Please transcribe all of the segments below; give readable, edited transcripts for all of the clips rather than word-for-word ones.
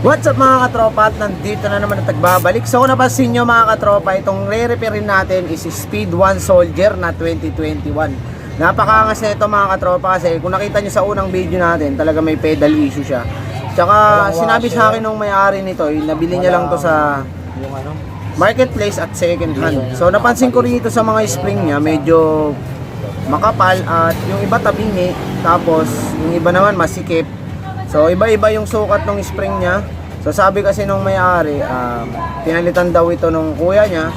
What's up mga katropa, at nandito na naman at nagbabalik. So kung napansin nyo mga katropa, itong re-repairin natin is Speed 1 Soldier na 2021. Napakaangas na ito mga katropa kasi kung nakita nyo sa unang video natin, talaga may pedal issue siya. Tsaka sinabi sa akin nung may-ari nito, nabili niya lang to sa marketplace at second hand. So napansin ko rito sa mga spring niya, medyo makapal at yung iba tabingi, tapos yung iba naman masikip. So iba-iba yung sukat ng spring niya. So sabi kasi nung may-ari, pinalitan daw ito nung kuya niya.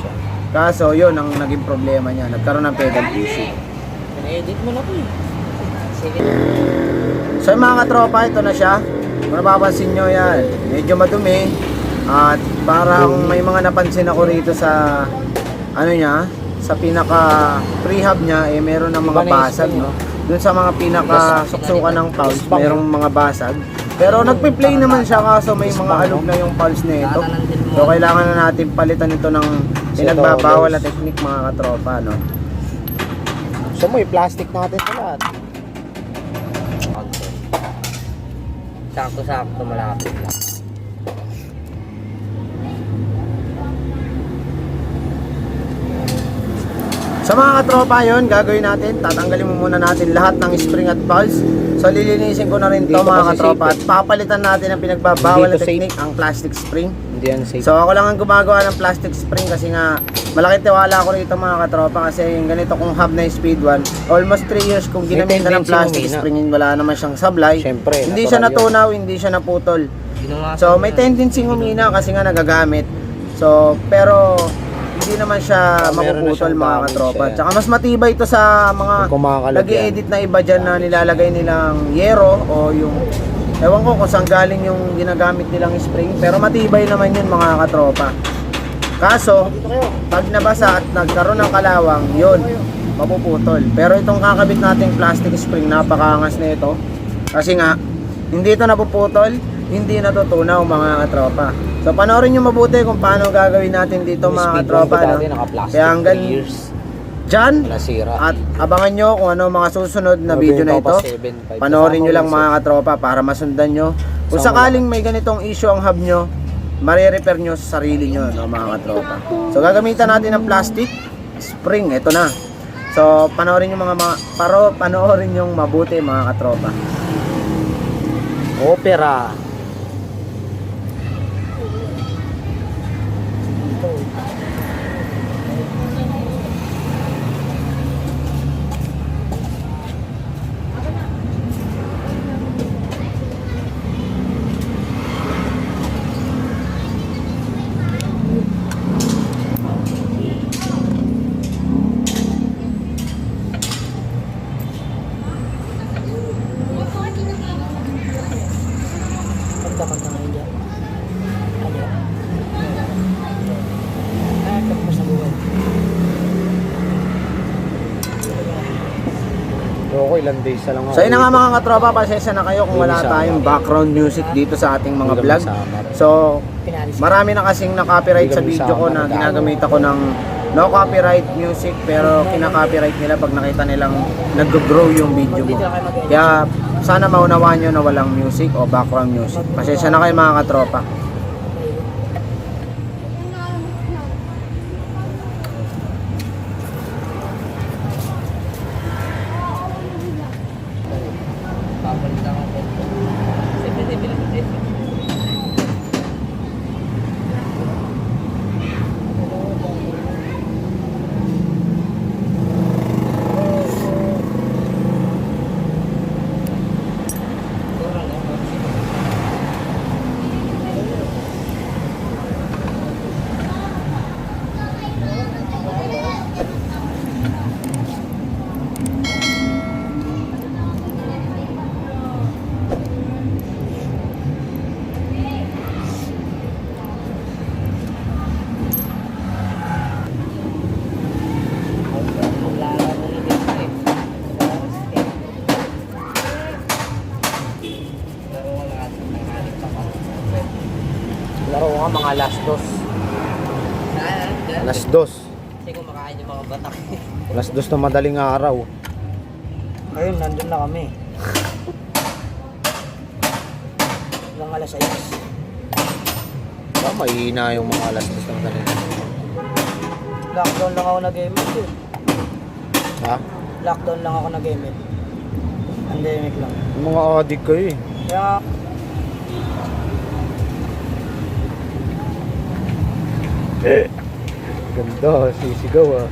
Kaso yun ang naging problema niya, nagkaroon ng pedal issue. Edit mo na po eh. So yung mga katropa, ito na siya. Kung napapansin nyo yan, medyo madumi. At parang may mga napansin ako rito sa ano niya, sa pinaka prehab niya, meron ng mga basag, no? Doon sa mga pinaka-suksukan ng pulse, mayroong mga basag. Pero nagpe-play naman siya, kaso may mga alog na yung pulse na ito. So kailangan na natin palitan ito ng pinagbabawal na technique mga katropa, no? So mo i-plastic natin ito lahat. Sakto-sakto malapit lang. Sa mga katropa yun, gagawin natin, tatanggalin mo muna natin lahat ng spring at pulse. So lilinisin ko na rin to mga katropa at papalitan natin ang pinagbabawal na technique, ang plastic spring. Hindi yan safe. So ako lang ang gumagawa ng plastic spring kasi nga malaking tiwala ko rito mga katropa, kasi yung ganito kung hub na Speed 1, almost 3 years kung ginamit na ng plastic spring, wala naman siyang sablay. Siyempre, hindi siya natunaw, hindi siya naputol. So may tendency humina kasi nga nagagamit. So pero hindi naman siya mapuputol mga katropa. Tsaka mas matibay ito sa mga nag-i-edit na iba dyan na nilalagay nilang yero o yung ewan ko kung saan galing yung ginagamit nilang spring, pero matibay naman yun mga katropa. Kaso pag nabasa at nagkaroon ng kalawang, yun mapuputol. Pero itong kakabit nating plastic spring, napakaangas na ito kasi nga hindi ito napuputol, hindi natutunaw mga katropa. So panoorin nyo mabuti kung paano gagawin natin dito mga katropa, no? Kaya hanggang dyan, at abangan nyo kung ano mga susunod na video na ito. Panoorin nyo lang mga katropa para masundan nyo. Kung sakaling may ganitong issue ang hub nyo, marirepair nyo sa sarili nyo, no, mga katropa. So gagamitan natin ng plastic spring, ito na. So panoorin nyo panoorin nyo mabuti mga katropa. Opera. Ilang days na lang ako. So yun na nga mga katropa, pasensya na kayo kung wala tayong background music dito sa ating mga vlog. So marami na kasing na-copyright sa video ko na ginagamit ako ng no copyright music, pero kina-copyright nila pag nakita nilang nag-grow yung video mo. Kaya sana maunawaan nyo na walang music o background music. Pasensya na kayo mga katropa. Laro nga mga alas 2. Alas 2. Kasi kumakain yung mga batak. Alas 2 na madaling araw. Ayun, nandun na kami. Hanggang alas 6. Mahina yung mga alas dos ng ganito. Lockdown lang ako nag-emit eh. Ha? Lockdown lang ako nag-emit. Pandemic lang. Yung mga addict kayo eh. Kaya Ganda, sisigaw ah.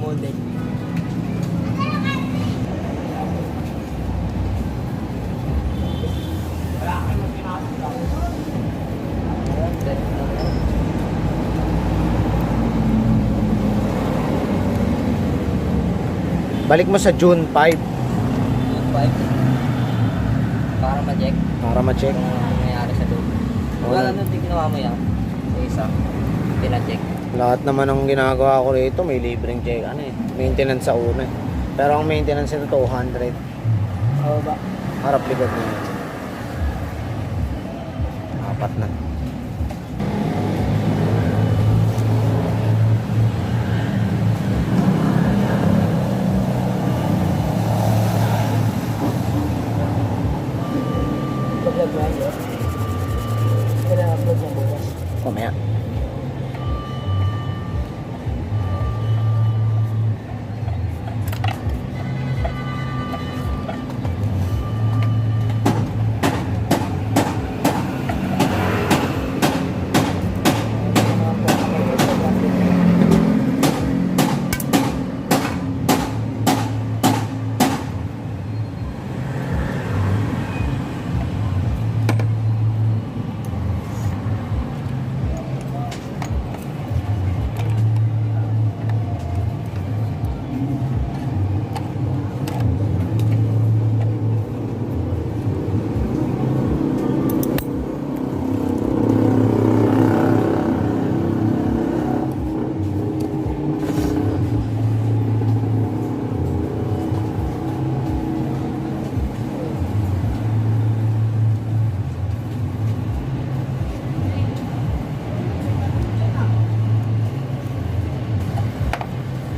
model. Balik mo sa June 5 Para ma-check para ma-check. kung ano nangyayari sa loob. Wala nang di ginawa mo yan. Sa isa. Pina-check. Lahat naman ng ginagawa ko rito may libreng check maintenance sa una eh. Pero ang maintenance nito 200. Oo ba? Harap likod na yun. Apat na. Pag-vlog mo yan. Kailan upload mo bukas? Mamaya.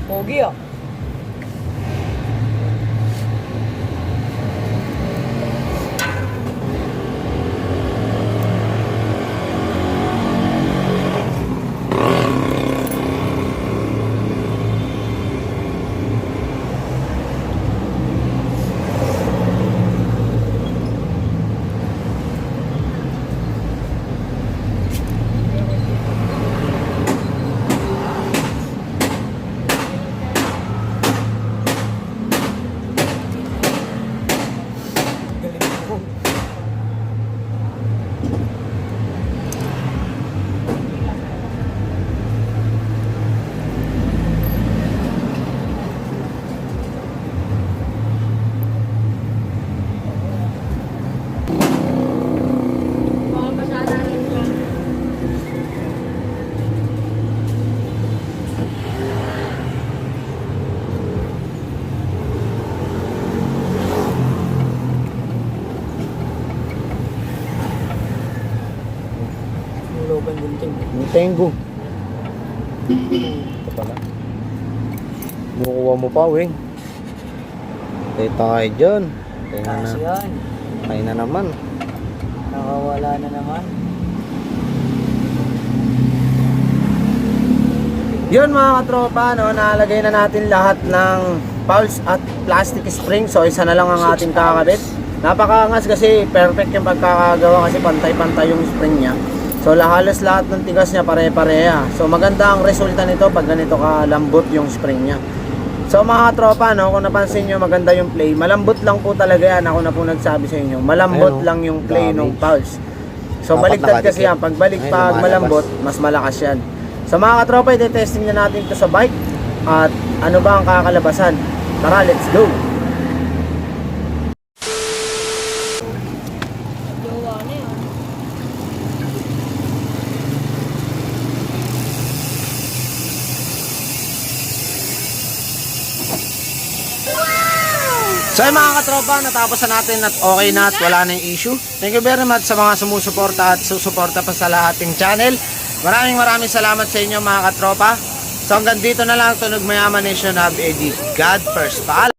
Pogi ah. Loban gunting. Yung Tengu. Ito pala. Nukuha mo pa, weng. Tayo tayo dyan. Tayo na Taas na. yan. Tayo na naman. Nakawala na naman. Yun mga katropa, no, nalagay na natin lahat ng pulse at plastic spring. So isa na lang ang ating kakabit. Napakaangas kasi perfect yung pagkakagawa kasi pantay-pantay yung spring niya. So halos lahat ng tigas niya pare-pareha. So maganda ang resulta nito pag ganito kalambot yung spring niya. So mga katropa, no, kung napansin nyo maganda yung play. Malambot lang po talaga yan. Ako na po nagsabi sa inyo. Malambot Ayun, lang yung play damage. ng pulse. So Dapat baligtad kasi nakadikit. yan. Pagbalik Ayun, pag lumalabas. malambot, mas malakas yan. So mga katropa, ite-testing na natin ito sa bike. At ano ba ang kakalabasan? Tara, let's go! So yung mga katropa, natapos na natin at okay na at wala na yung issue. Thank you very much sa mga sumusuporta at susuporta pa sa lahating channel. Maraming salamat sa inyo mga katropa. So hanggang dito na lang, Tunog Mayaman Nation Hub, Eddie. God first. Paalam.